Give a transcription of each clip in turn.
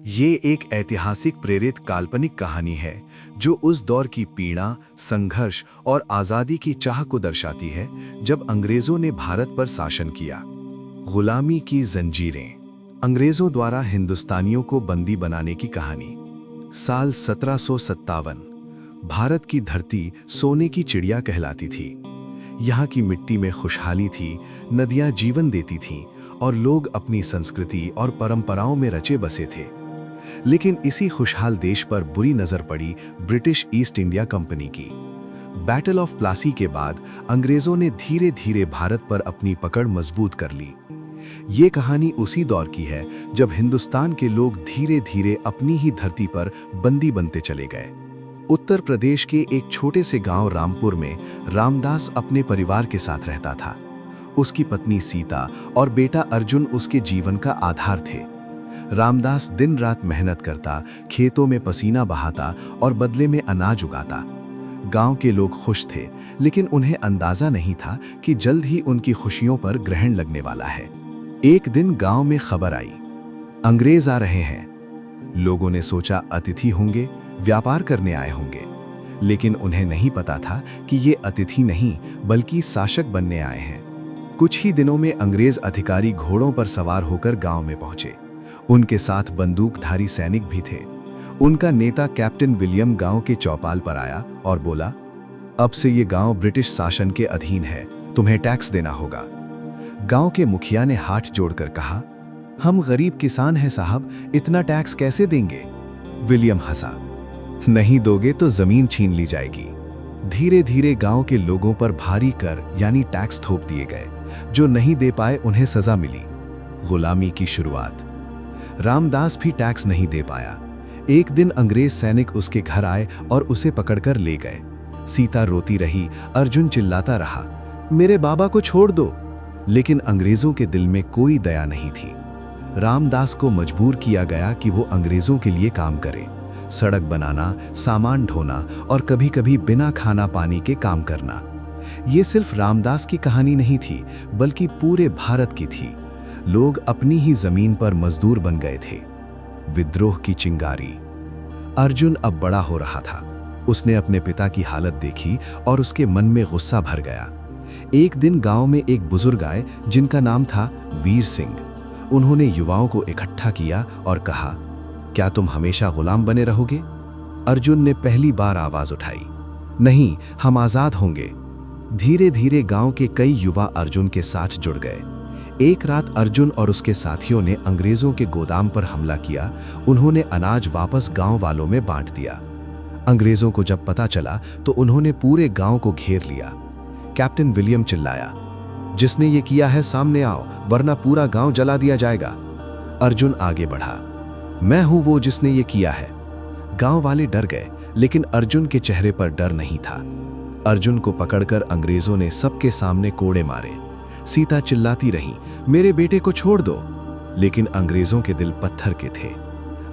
ये एक ऐतिहासिक प्रेरित काल्पनिक कहानी है जो उस दौर की पीड़ा, संघर्ष और आज़ादी की चाह को दर्शाती है जब अंग्रेज़ों ने भारत पर शासन किया। गुलामी की जंजीरें, अंग्रेज़ों द्वारा हिंदुस्तानियों को बंदी बनाने की कहानी। साल 1757। भारत की धरती सोने की चिड़िया कहलाती थी। यहाँ की मिट्टी में खुशहाली थी, नदियाँ जीवन देती थीं और लोग अपनी संस्कृति और परंपराओं में रचे बसे थे। लेकिन इसी खुशहाल देश पर बुरी नजर पड़ी ब्रिटिश ईस्ट इंडिया कंपनी की। बैटल ऑफ प्लासी के बाद अंग्रेजों ने धीरे धीरे भारत पर अपनी पकड़ मजबूत कर ली। ये कहानी उसी दौर की है जब हिंदुस्तान के लोग धीरे धीरे अपनी ही धरती पर बंदी बनते चले गए। उत्तर प्रदेश के एक छोटे से गांव रामपुर में रामदास अपने परिवार के साथ रहता था। उसकी पत्नी सीता और बेटा अर्जुन उसके जीवन का आधार थे। रामदास दिन रात मेहनत करता, खेतों में पसीना बहाता और बदले में अनाज उगाता। गांव के लोग खुश थे, लेकिन उन्हें अंदाजा नहीं था कि जल्द ही उनकी खुशियों पर ग्रहण लगने वाला है। एक दिन गांव में खबर आई, अंग्रेज आ रहे हैं। लोगों ने सोचा अतिथि होंगे, व्यापार करने आए होंगे, लेकिन उन्हें नहीं पता था कि ये अतिथि नहीं बल्कि शासक बनने आए हैं। कुछ ही दिनों में अंग्रेज अधिकारी घोड़ों पर सवार होकर गांव में पहुंचे। उनके साथ बंदूकधारी सैनिक भी थे। उनका नेता कैप्टन विलियम गांव के चौपाल पर आया और बोला, अब से ये गांव ब्रिटिश शासन के अधीन है, तुम्हें टैक्स देना होगा। गांव के मुखिया ने हाथ जोड़कर कहा, हम गरीब किसान हैं साहब, इतना टैक्स कैसे देंगे? विलियम हंसा, नहीं दोगे तो जमीन छीन ली जाएगी। धीरे धीरे गांव के लोगों पर भारी कर यानी टैक्स थोप दिए गए। जो नहीं दे पाए उन्हें सजा मिली। गुलामी की शुरुआत। रामदास भी टैक्स नहीं दे पाया। एक दिन अंग्रेज सैनिक उसके घर आए और उसे पकड़कर ले गए। सीता रोती रही, अर्जुन चिल्लाता रहा, मेरे बाबा को छोड़ दो। लेकिन अंग्रेजों के दिल में कोई दया नहीं थी। रामदास को मजबूर किया गया कि वो अंग्रेजों के लिए काम करे, सड़क बनाना, सामान ढोना और कभी-कभी बिना खाना पानी के काम करना। ये सिर्फ रामदास की कहानी नहीं थी, बल्कि पूरे भारत की थी। लोग अपनी ही जमीन पर मजदूर बन गए थे। विद्रोह की चिंगारी। अर्जुन अब बड़ा हो रहा था। उसने अपने पिता की हालत देखी और उसके मन में गुस्सा भर गया। एक दिन गांव में एक बुजुर्ग आए जिनका नाम था वीर सिंह। उन्होंने युवाओं को इकट्ठा किया और कहा, क्या तुम हमेशा गुलाम बने रहोगे? अर्जुन ने पहली बार आवाज उठाई, नहीं, हम आजाद होंगे। धीरे धीरे गांव के कई युवा अर्जुन के साथ जुड़ गए। एक रात अर्जुन और उसके साथियों ने अंग्रेजों के गोदाम पर हमला किया। उन्होंने अनाज वापस गांव वालों में बांट दिया। अंग्रेजों को जब पता चला तो उन्होंने पूरे गांव को घेर लिया। कैप्टन विलियम चिल्लाया, जिसने ये किया है सामने आओ, वरना पूरा गांव जला दिया जाएगा। अर्जुन आगे बढ़ा, मैं हूं वो जिसने ये किया है। गांव वाले डर गए, लेकिन अर्जुन के चेहरे पर डर नहीं था। अर्जुन को पकड़कर अंग्रेजों ने सबके सामने कोड़े मारे। सीता चिल्लाती रही, मेरे बेटे को छोड़ दो। लेकिन अंग्रेजों के दिल पत्थर के थे।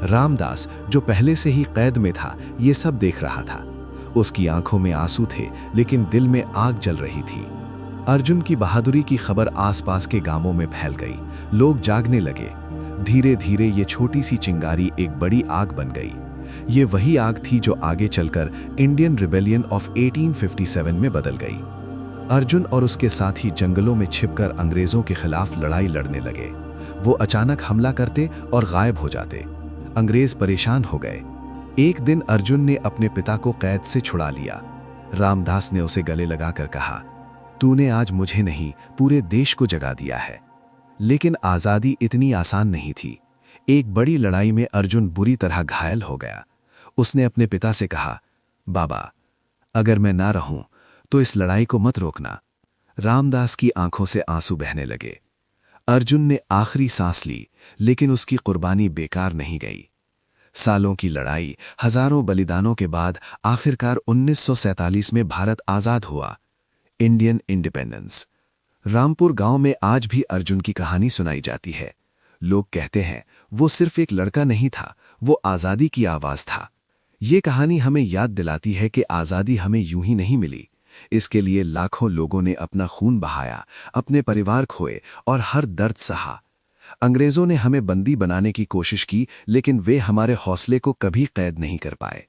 रामदास, जो पहले से ही कैद में था, ये सब देख रहा था। उसकी आंखों में आंसू थे, लेकिन दिल में आग जल रही थी। अर्जुन की बहादुरी की खबर आसपास के गांवों में फैल गई। लोग जागने लगे। धीरे धीरे ये छोटी सी चिंगारी एक बड़ी आग बन गई। ये वही आग थी जो आगे चलकर इंडियन रिबेलियन ऑफ 1857 में बदल गई। अर्जुन और उसके साथी जंगलों में छिपकर अंग्रेजों के खिलाफ लड़ाई लड़ने लगे। वो अचानक हमला करते और गायब हो जाते। अंग्रेज परेशान हो गए। एक दिन अर्जुन ने अपने पिता को कैद से छुड़ा लिया। रामदास ने उसे गले लगाकर कहा, तूने आज मुझे नहीं, पूरे देश को जगा दिया है। लेकिन आज़ादी इतनी आसान नहीं थी। एक बड़ी लड़ाई में अर्जुन बुरी तरह घायल हो गया। उसने अपने पिता से कहा, बाबा, अगर मैं ना रहूं तो इस लड़ाई को मत रोकना। रामदास की आंखों से आंसू बहने लगे। अर्जुन ने आखिरी सांस ली, लेकिन उसकी कुर्बानी बेकार नहीं गई। सालों की लड़ाई, हजारों बलिदानों के बाद आखिरकार 1947 में भारत आजाद हुआ। Indian independence. रामपुर गांव में आज भी अर्जुन की कहानी सुनाई जाती है। लोग कहते हैं वो सिर्फ एक लड़का नहीं था, वो आजादी की आवाज था। ये कहानी हमें याद दिलाती है कि आजादी हमें यूं ही नहीं मिली। इसके लिए लाखों लोगों ने अपना खून बहाया, अपने परिवार खोए और हर दर्द सहा। अंग्रेजों ने हमें बंदी बनाने की कोशिश की, लेकिन वे हमारे हौसले को कभी कैद नहीं कर पाए।